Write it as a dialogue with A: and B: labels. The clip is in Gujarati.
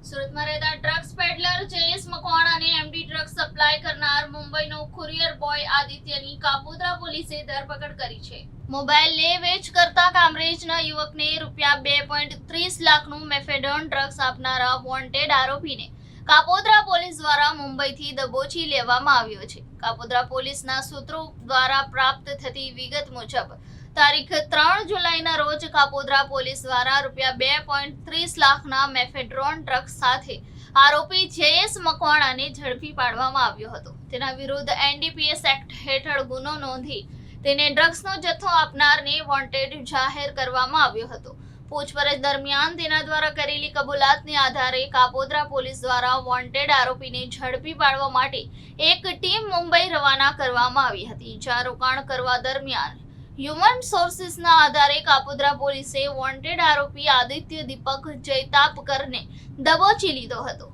A: સુરતમાં રહેતા ડ્રગ્સ પેડલર જયેશ મકવાણાને એમડી ડ્રગ્સ સપ્લાય કરનાર મુંબઈનો કુરિયર બોય આદિત્યની કાપોદ્રા પોલીસે ધરપકડ કરી છે. મોબાઈલ લે વેચ કરતા કામરેજના યુવકને ₹2.30 લાખનું મેફેડોન ડ્રગ્સ આપનારા વોન્ટેડ આરોપીને કાપોદ્રા પોલીસ દ્વારા મુંબઈથી દબોચી લેવામાં આવ્યો છે. કાપોદ્રા પોલીસના સૂત્રો દ્વારા પ્રાપ્ત થતી વિગત મુજબ તારીખ 3 જુલાઈના રોજ કાપોદ્રા પોલીસ દ્વારા ₹2.30 લાખના મેફેડ્રોન ડ્રગ્સ સાથે આરોપી જયેશ મકવાણાને ઝડપી પાડવામાં આવ્યો હતો. તેના વિરુદ્ધ એનડીપીએસ એક્ટ હેઠળ ગુનો નોંધી તેને ડ્રગ્સનો જથ્થો આપનારને વોન્ટેડ જાહેર કરવામાં આવ્યો હતો. પૂછપરછ દરમિયાન તેના દ્વારા કરેલી કબૂલાતને આધારે કાપોદ્રા પોલીસ દ્વારા વોન્ટેડ આરોપીને ઝડપી પાડવા માટે એક ટીમ મુંબઈ રવાના કરવામાં આવી હતી. જ્યાં રોકાણ કરવા દરમિયાન હ્યુમન સોર્સિસના આધારે કાપોદ્રા પોલીસે વોન્ટેડ આરોપી આદિત્ય દીપક જયતાપકરને દબોચી લીધો હતો.